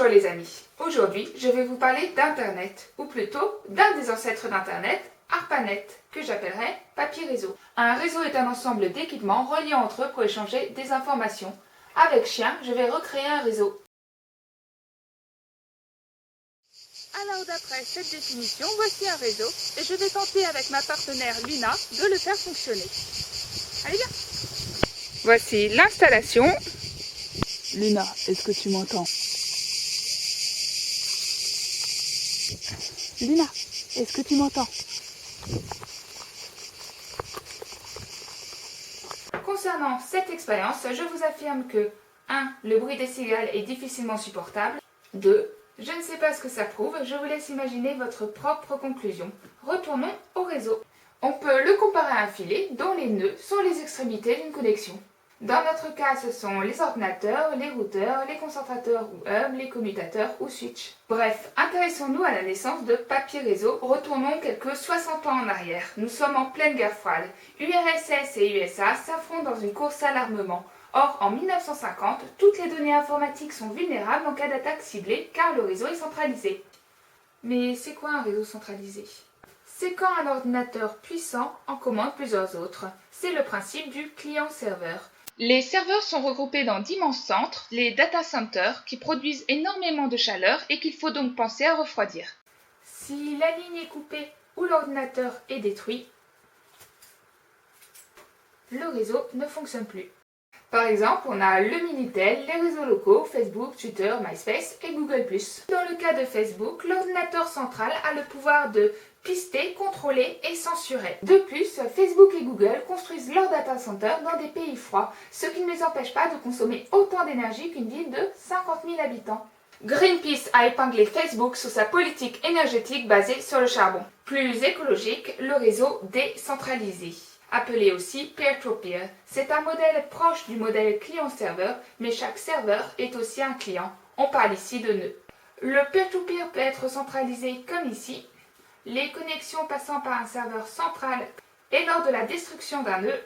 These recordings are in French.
Bonjour les amis, aujourd'hui je vais vous parler d'Internet, ou plutôt d'un des ancêtres d'Internet, ARPANET, que j'appellerai papier réseau. Un réseau est un ensemble d'équipements reliés entre eux pour échanger des informations. Avec Chien, je vais recréer un réseau. Alors d'après cette définition, voici un réseau, et je vais tenter avec ma partenaire Luna de le faire fonctionner. Allez viens. Voici l'installation. Luna, est-ce que tu m'entends? Luna, est-ce que tu m'entends? Concernant cette expérience, je vous affirme que 1. Le bruit des cigales est difficilement supportable. 2. Je ne sais pas ce que ça prouve, je vous laisse imaginer votre propre conclusion. Retournons au réseau. On peut le comparer à un filet dont les nœuds sont les extrémités d'une connexion. Dans notre cas, ce sont les ordinateurs, les routeurs, les concentrateurs ou hubs, les commutateurs ou switches. Bref, intéressons-nous à la naissance de papier réseau. Retournons quelques 60 ans en arrière. Nous sommes en pleine guerre froide. URSS et USA s'affrontent dans une course à l'armement. Or, en 1950, toutes les données informatiques sont vulnérables en cas d'attaque ciblée car le réseau est centralisé. Mais c'est quoi un réseau centralisé? C'est quand un ordinateur puissant en commande plusieurs autres. C'est le principe du client-serveur. Les serveurs sont regroupés dans d'immenses centres, les data centers, qui produisent énormément de chaleur et qu'il faut donc penser à refroidir. Si la ligne est coupée ou l'ordinateur est détruit, le réseau ne fonctionne plus. Par exemple, on a le Minitel, les réseaux locaux, Facebook, Twitter, MySpace et Google+. Dans le cas de Facebook, l'ordinateur central a le pouvoir de pister, contrôler et censurer. De plus, Facebook et Google construisent leurs data centers dans des pays froids, ce qui ne les empêche pas de consommer autant d'énergie qu'une ville de 50 000 habitants. Greenpeace a épinglé Facebook sous sa politique énergétique basée sur le charbon. Plus écologique, le réseau décentralisé, appelé aussi peer-to-peer. C'est un modèle proche du modèle client-serveur, mais chaque serveur est aussi un client. On parle ici de nœuds. Le peer-to-peer peut être centralisé comme ici, les connexions passant par un serveur central et lors de la destruction d'un nœud,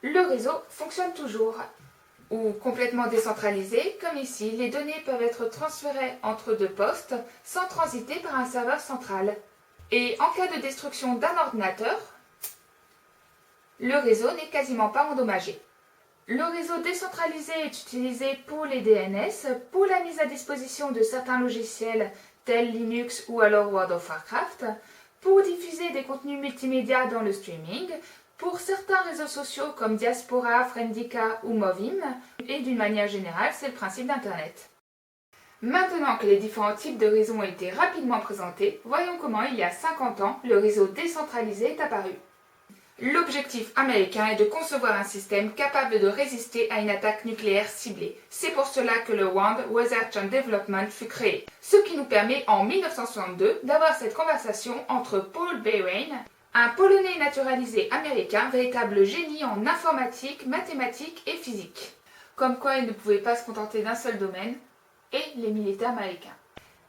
le réseau fonctionne toujours. Ou complètement décentralisé, comme ici, les données peuvent être transférées entre deux postes sans transiter par un serveur central. Et en cas de destruction d'un ordinateur, le réseau n'est quasiment pas endommagé. Le réseau décentralisé est utilisé pour les DNS, pour la mise à disposition de certains logiciels tels Linux ou alors World of Warcraft, pour diffuser des contenus multimédia dans le streaming, pour certains réseaux sociaux comme Diaspora, Friendica ou Movim, et d'une manière générale, c'est le principe d'Internet. Maintenant que les différents types de réseaux ont été rapidement présentés, voyons comment il y a 50 ans, le réseau décentralisé est apparu. L'objectif américain est de concevoir un système capable de résister à une attaque nucléaire ciblée. C'est pour cela que le WAND, Research and Development, fut créé. Ce qui nous permet en 1962 d'avoir cette conversation entre Paul Beren, un Polonais naturalisé américain, véritable génie en informatique, mathématiques et physique. Comme quoi il ne pouvait pas se contenter d'un seul domaine, et les militaires américains.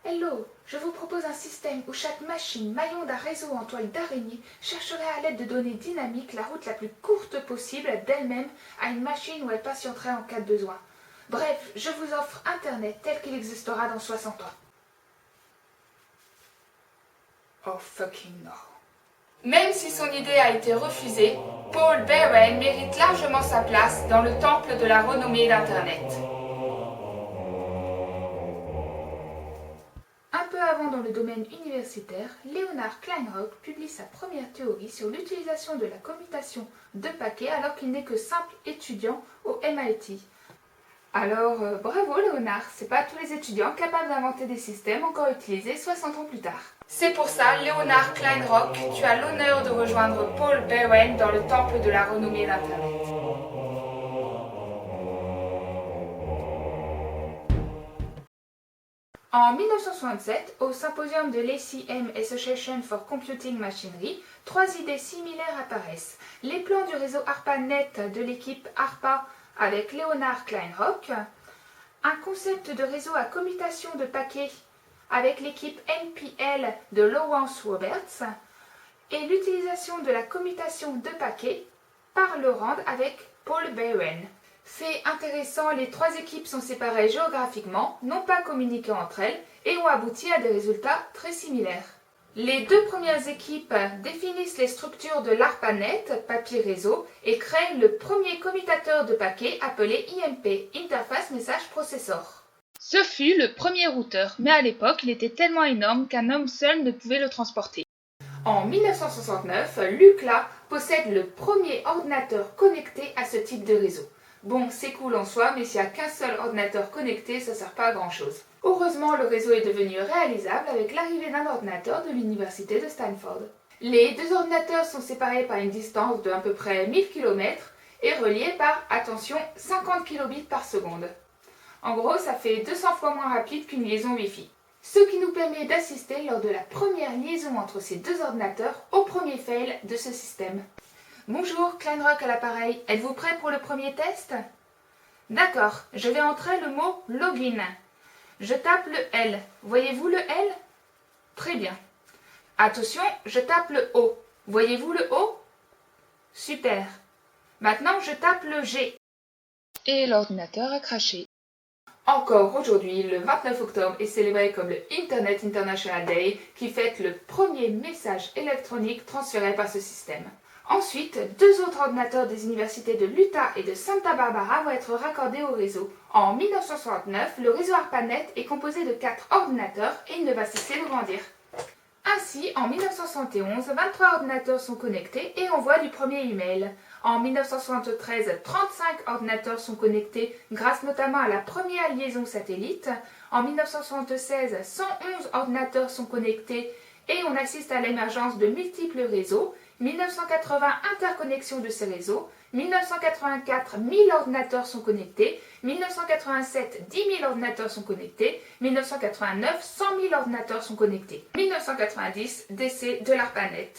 Hello, je vous propose un système où chaque machine, maillon d'un réseau en toile d'araignée, chercherait à l'aide de données dynamiques la route la plus courte possible d'elle-même à une machine où elle patienterait en cas de besoin. Bref, je vous offre Internet tel qu'il existera dans 60 ans. Oh fucking no. Même si son idée a été refusée, Paul Beren mérite largement sa place dans le temple de la renommée d'Internet. Un peu avant dans le domaine universitaire, Leonard Kleinrock publie sa première théorie sur l'utilisation de la commutation de paquets alors qu'il n'est que simple étudiant au MIT. Alors, bravo Leonard, c'est pas tous les étudiants capables d'inventer des systèmes encore utilisés 60 ans plus tard. C'est pour ça, Leonard Kleinrock, tu as l'honneur de rejoindre Paul Beren dans le temple de la renommée d'Internet. En 1967, au symposium de l'ACM Association for Computing Machinery, 3 idées similaires apparaissent. Les plans du réseau ARPANET de l'équipe ARPA avec Leonard Kleinrock, un concept de réseau à commutation de paquets avec l'équipe NPL de Lawrence Roberts, et l'utilisation de la commutation de paquets par le RAND avec Paul Beren. Fait intéressant, les trois équipes sont séparées géographiquement, n'ont pas communiqué entre elles et ont abouti à des résultats très similaires. Les deux premières équipes définissent les structures de l'ARPANET, papier réseau, et créent le premier commutateur de paquets appelé IMP, Interface Message Processor. Ce fut le premier routeur, mais à l'époque, il était tellement énorme qu'un homme seul ne pouvait le transporter. En 1969, l'UCLA possède le premier ordinateur connecté à ce type de réseau. Bon, c'est cool en soi, mais s'il n'y a qu'un seul ordinateur connecté, ça ne sert pas à grand chose. Heureusement, le réseau est devenu réalisable avec l'arrivée d'un ordinateur de l'université de Stanford. Les deux ordinateurs sont séparés par une distance de à peu près 1000 km et reliés par, attention, 50 kilobits par seconde. En gros, ça fait 200 fois moins rapide qu'une liaison Wi-Fi. Ce qui nous permet d'assister lors de la première liaison entre ces deux ordinateurs au premier fail de ce système. Bonjour, Kleinrock à l'appareil. Êtes-vous prêt pour le premier test? D'accord, je vais entrer le mot login. Je tape le L. Voyez-vous le L? Très bien. Attention, je tape le O. Voyez-vous le O? Super. Maintenant, je tape le G. Et l'ordinateur a craché. Encore aujourd'hui, le 29 octobre est célébré comme le Internet International Day qui fête le premier message électronique transféré par ce système. Ensuite, deux autres ordinateurs des universités de l'Utah et de Santa Barbara vont être raccordés au réseau. En 1969, le réseau ARPANET est composé de 4 ordinateurs et il ne va cesser de grandir. Ainsi, en 1971, 23 ordinateurs sont connectés et envoient du premier email. En 1973, 35 ordinateurs sont connectés grâce notamment à la première liaison satellite. En 1976, 111 ordinateurs sont connectés et on assiste à l'émergence de multiples réseaux. 1980, interconnexion de ces réseaux. 1984, 1000 ordinateurs sont connectés. 1987, 10 000 ordinateurs sont connectés. 1989, 100 000 ordinateurs sont connectés. 1990, décès de l'ARPANET.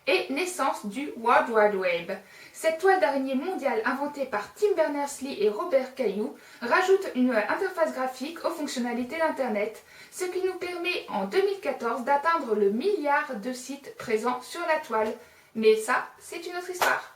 Et naissance du World Wide Web. Cette toile d'araignée mondiale inventée par Tim Berners-Lee et Robert Cailloux rajoute une interface graphique aux fonctionnalités d'Internet, ce qui nous permet en 2014 d'atteindre le milliard de sites présents sur la toile. Mais ça, c'est une autre histoire.